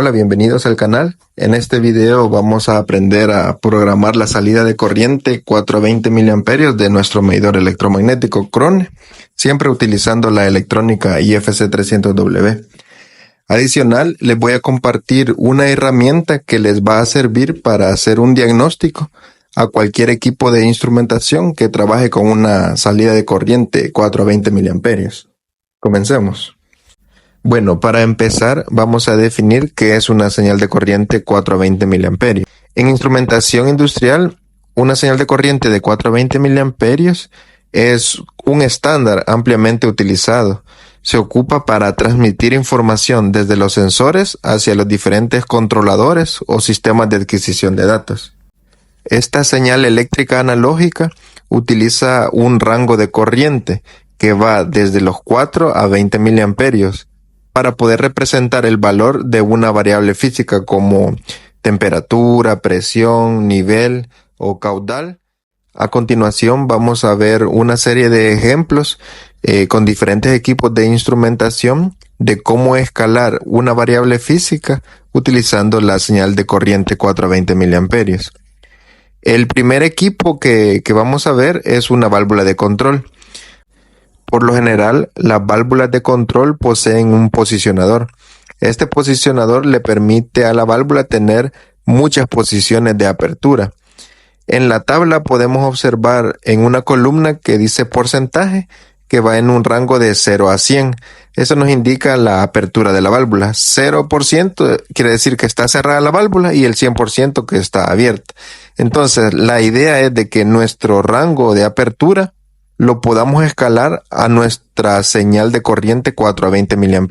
Hola, bienvenidos al canal. En este video vamos a aprender a programar la salida de corriente 420 mA de nuestro medidor electromagnético Krone, siempre utilizando la electrónica IFC 300W. Adicional, les voy a compartir una herramienta que les va a servir para hacer un diagnóstico a cualquier equipo de instrumentación que trabaje con una salida de corriente 420 mA. Comencemos. Bueno, para empezar vamos a definir qué es una señal de corriente 420 mA. En instrumentación industrial, una señal de corriente de 420 mA es un estándar ampliamente utilizado. Se ocupa para transmitir información desde los sensores hacia los diferentes controladores o sistemas de adquisición de datos. Esta señal eléctrica analógica utiliza un rango de corriente que va desde los 4 a 20 mA para poder representar el valor de una variable física como temperatura, presión, nivel o caudal. A continuación vamos a ver una serie de ejemplos con diferentes equipos de instrumentación de cómo escalar una variable física utilizando la señal de corriente 420 mA. El primer equipo que vamos a ver es una válvula de control. Por lo general, las válvulas de control poseen un posicionador. Este posicionador le permite a la válvula tener muchas posiciones de apertura. En la tabla podemos observar en una columna que dice porcentaje que va en un rango de 0 a 100. Eso nos indica la apertura de la válvula. 0% quiere decir que está cerrada la válvula y el 100% que está abierta. Entonces, la idea es de que nuestro rango de apertura lo podamos escalar a nuestra señal de corriente 420 mA.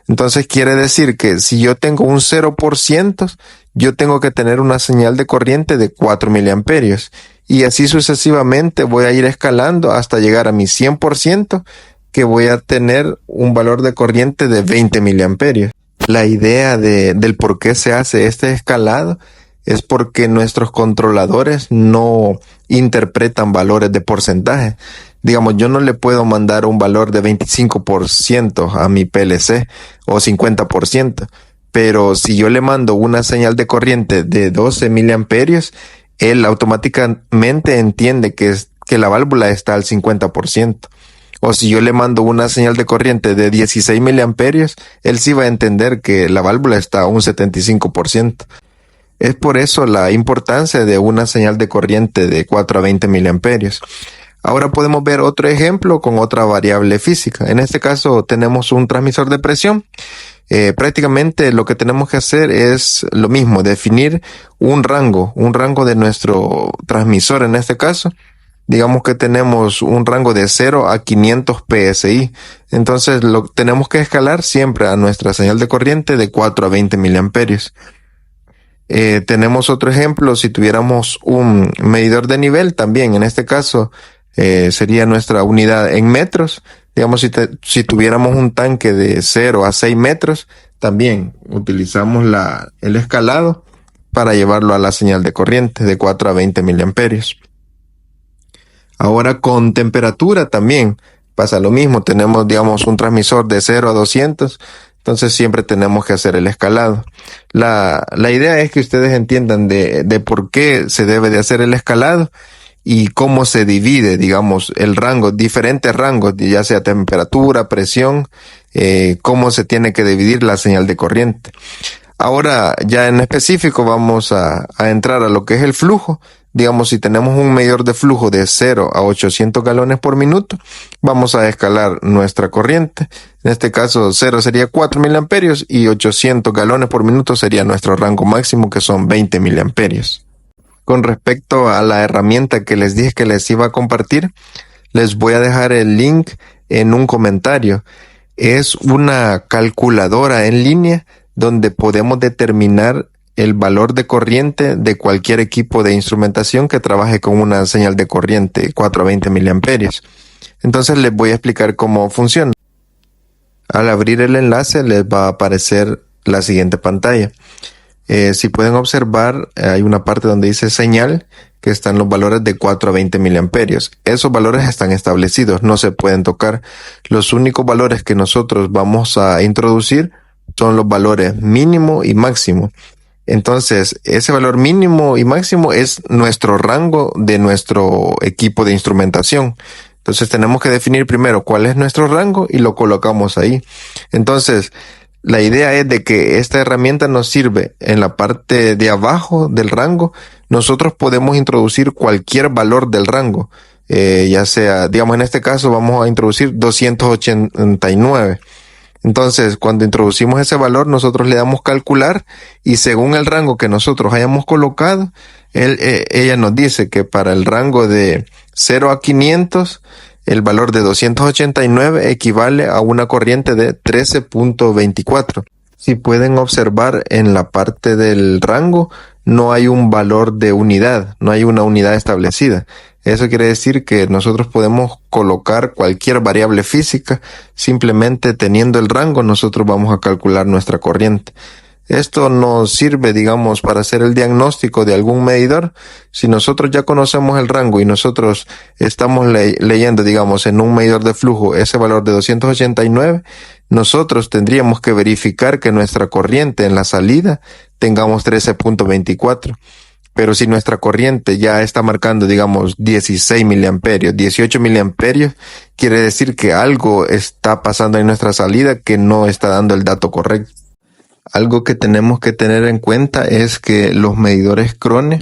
Entonces quiere decir que si yo tengo un 0%, yo tengo que tener una señal de corriente de 4 mA. Y así sucesivamente voy a ir escalando hasta llegar a mi 100%, que voy a tener un valor de corriente de 20 mA. La idea del por qué se hace este escalado es porque nuestros controladores no interpretan valores de porcentaje. Digamos, yo no le puedo mandar un valor de 25% a mi PLC o 50%, pero si yo le mando una señal de corriente de 12 mA, él automáticamente entiende que la válvula está al 50%. O si yo le mando una señal de corriente de 16 mA, él sí va a entender que la válvula está a un 75%. Es por eso la importancia de una señal de corriente de 4 a 20 mA. Ahora podemos ver otro ejemplo con otra variable física. En este caso tenemos un transmisor de presión. Prácticamente lo que tenemos que hacer es lo mismo, definir un rango de nuestro transmisor. En este caso, digamos que tenemos un rango de 0 a 500 PSI. Entonces tenemos que escalar siempre a nuestra señal de corriente de 4 a 20 mA. Tenemos otro ejemplo, si tuviéramos un medidor de nivel también, en este caso sería nuestra unidad en metros. Digamos, si tuviéramos un tanque de 0 a 6 metros, también utilizamos el escalado para llevarlo a la señal de corriente de 4 a 20 mA. Ahora con temperatura también pasa lo mismo, tenemos digamos un transmisor de 0 a 200, entonces siempre tenemos que hacer el escalado. La idea es que ustedes entiendan de por qué se debe de hacer el escalado y cómo se divide, digamos, el rango, diferentes rangos, ya sea temperatura, presión, cómo se tiene que dividir la señal de corriente. Ahora, ya en específico vamos a entrar a lo que es el flujo. Digamos, si tenemos un medidor de flujo de 0 a 800 galones por minuto, vamos a escalar nuestra corriente. En este caso, 0 sería 4 mA y 800 galones por minuto sería nuestro rango máximo, que son 20 mA. Con respecto a la herramienta que les dije que les iba a compartir, les voy a dejar el link en un comentario. Es una calculadora en línea donde podemos determinar el valor de corriente de cualquier equipo de instrumentación que trabaje con una señal de corriente 420 mA. Entonces les voy a explicar cómo funciona. Al abrir el enlace les va a aparecer la siguiente pantalla. Si pueden observar, hay una parte donde dice señal, que están los valores de 4 a 20 mA. Esos valores están establecidos, no se pueden tocar. Los únicos valores que nosotros vamos a introducir son los valores mínimo y máximo. Entonces, ese valor mínimo y máximo es nuestro rango de nuestro equipo de instrumentación. Entonces, tenemos que definir primero cuál es nuestro rango y lo colocamos ahí. Entonces, la idea es de que esta herramienta nos sirve en la parte de abajo del rango. Nosotros podemos introducir cualquier valor del rango, ya sea, digamos, en este caso vamos a introducir 289. Entonces, cuando introducimos ese valor, nosotros le damos calcular y según el rango que nosotros hayamos colocado, ella nos dice que para el rango de 0 a 500, el valor de 289 equivale a una corriente de 13.24. Si pueden observar en la parte del rango, no hay un valor de unidad, no hay una unidad establecida. Eso quiere decir que nosotros podemos colocar cualquier variable física, simplemente teniendo el rango nosotros vamos a calcular nuestra corriente. Esto nos sirve, digamos, para hacer el diagnóstico de algún medidor. Si nosotros ya conocemos el rango y nosotros estamos leyendo, digamos, en un medidor de flujo ese valor de 289, nosotros tendríamos que verificar que nuestra corriente en la salida tengamos 13.24. Pero si nuestra corriente ya está marcando, digamos, 16 miliamperios, 18 miliamperios, quiere decir que algo está pasando en nuestra salida que no está dando el dato correcto. Algo que tenemos que tener en cuenta es que los medidores Krone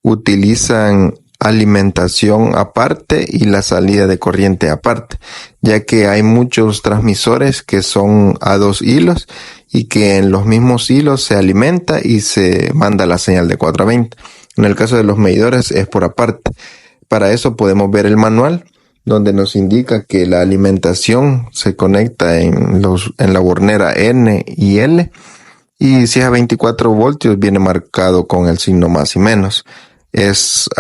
utilizan alimentación aparte y la salida de corriente aparte, ya que hay muchos transmisores que son a 2 hilos y que en los mismos hilos se alimenta y se manda la señal de 420. En el caso de los medidores es por aparte. Para eso podemos ver el manual donde nos indica que la alimentación se conecta en la bornera N y L, y si es a 24 voltios viene marcado con el signo más y menos. Es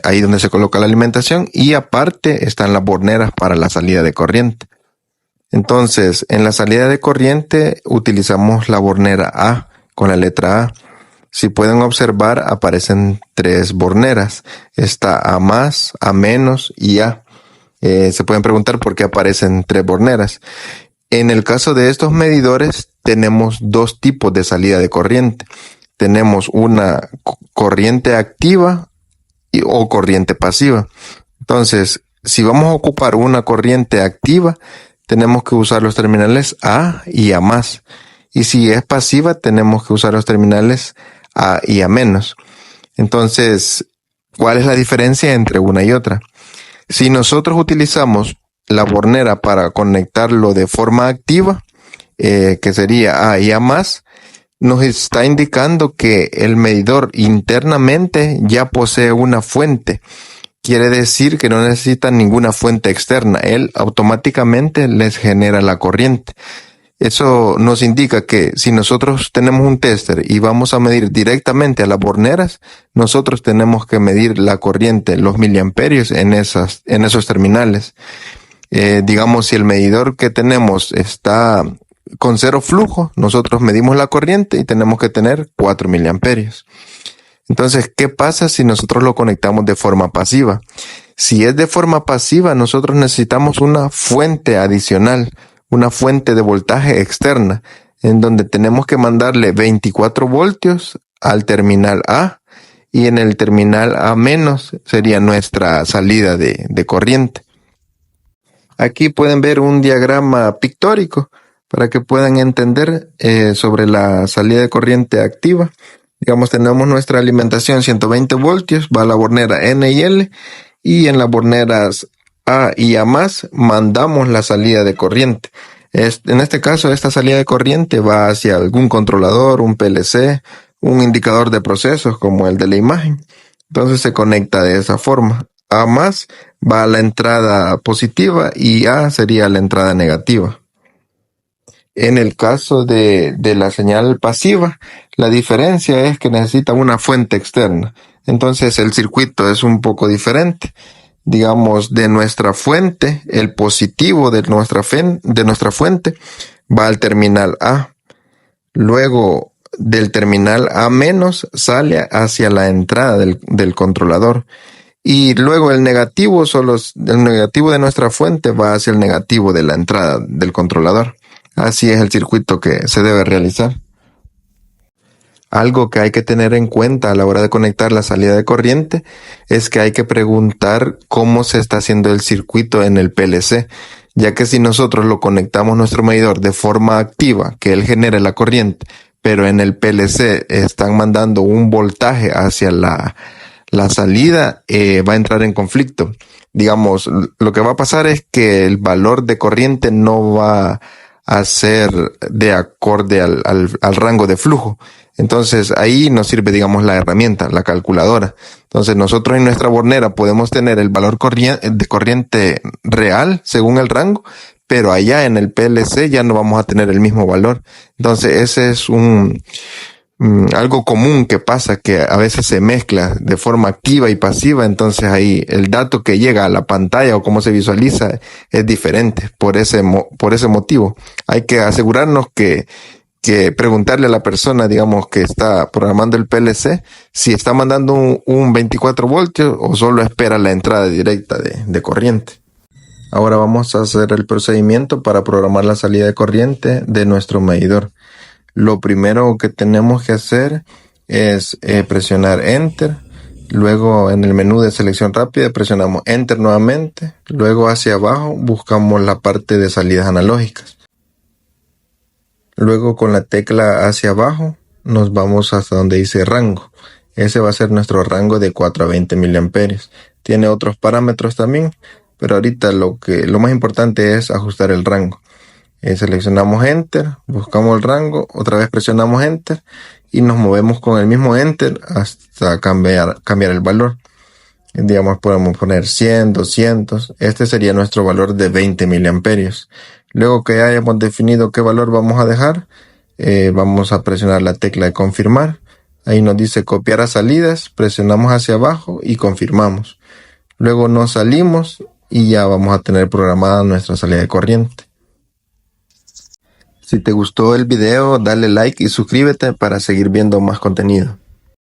ahí donde se coloca la alimentación y aparte están las borneras para la salida de corriente. Entonces, en la salida de corriente utilizamos la bornera A con la letra A. Si pueden observar, aparecen 3 borneras. Está A más, A menos y A. Se pueden preguntar por qué aparecen 3 borneras. En el caso de estos medidores, tenemos 2 tipos de salida de corriente. Tenemos una corriente activa o corriente pasiva. Entonces, si vamos a ocupar una corriente activa, tenemos que usar los terminales A y A más. Y si es pasiva, tenemos que usar los terminales A y A menos. Entonces, ¿cuál es la diferencia entre una y otra? Si nosotros utilizamos la bornera para conectarlo de forma activa, que sería A y A más, nos está indicando que el medidor internamente ya posee una fuente. Quiere decir que no necesita ninguna fuente externa. Él automáticamente les genera la corriente. Eso nos indica que si nosotros tenemos un tester y vamos a medir directamente a las borneras, nosotros tenemos que medir la corriente, los miliamperios en esos terminales. Digamos, si el medidor que tenemos está con 0 flujo, nosotros medimos la corriente y tenemos que tener 4 miliamperios. Entonces, ¿qué pasa si nosotros lo conectamos de forma pasiva? Si es de forma pasiva, nosotros necesitamos una fuente adicional, una fuente de voltaje externa, en donde tenemos que mandarle 24 voltios al terminal A, y en el terminal A menos sería nuestra salida de corriente. Aquí pueden ver un diagrama pictórico para que puedan entender sobre la salida de corriente activa. Digamos, tenemos nuestra alimentación 120 voltios, va a la bornera N y L, y en las borneras A y A más mandamos la salida de corriente. En este caso, esta salida de corriente va hacia algún controlador, un PLC, un indicador de procesos como el de la imagen. Entonces se conecta de esa forma. A más va a la entrada positiva y A sería la entrada negativa. En el caso de la señal pasiva, la diferencia es que necesita una fuente externa. Entonces el circuito es un poco diferente. Digamos, de nuestra fuente, el positivo de nuestra fuente va al terminal A. Luego del terminal A menos sale hacia la entrada del controlador. Y luego el negativo de nuestra fuente va hacia el negativo de la entrada del controlador. Así es el circuito que se debe realizar. Algo que hay que tener en cuenta a la hora de conectar la salida de corriente es que hay que preguntar cómo se está haciendo el circuito en el PLC, ya que si nosotros lo conectamos nuestro medidor de forma activa, que él genere la corriente, pero en el PLC están mandando un voltaje hacia la salida, va a entrar en conflicto. Digamos, lo que va a pasar es que el valor de corriente no va a ser de acorde al rango de flujo. Entonces ahí nos sirve, digamos, la herramienta, la calculadora. Entonces nosotros en nuestra bornera podemos tener el valor de corriente real según el rango, pero allá en el PLC ya no vamos a tener el mismo valor. Entonces ese es algo común que pasa, que a veces se mezcla de forma activa y pasiva. Entonces ahí el dato que llega a la pantalla o cómo se visualiza es diferente. Por ese motivo hay que asegurarnos que preguntarle a la persona, digamos, que está programando el PLC, si está mandando un 24 voltios o solo espera la entrada directa de corriente. Ahora vamos a hacer el procedimiento para programar la salida de corriente de nuestro medidor. Lo primero que tenemos que hacer es presionar Enter. Luego en el menú de selección rápida presionamos Enter nuevamente. Luego hacia abajo buscamos la parte de salidas analógicas. Luego con la tecla hacia abajo nos vamos hasta donde dice rango. Ese va a ser nuestro rango de 4 a 20 miliamperios. Tiene otros parámetros también, pero ahorita lo más importante es ajustar el rango. Seleccionamos Enter, buscamos el rango, otra vez presionamos Enter y nos movemos con el mismo Enter hasta cambiar el valor. Digamos, podemos poner 100, 200. Este sería nuestro valor de 20 miliamperios. Luego que hayamos definido qué valor vamos a dejar, vamos a presionar la tecla de confirmar. Ahí nos dice copiar a salidas, presionamos hacia abajo y confirmamos. Luego nos salimos y ya vamos a tener programada nuestra salida de corriente. Si te gustó el video, dale like y suscríbete para seguir viendo más contenido.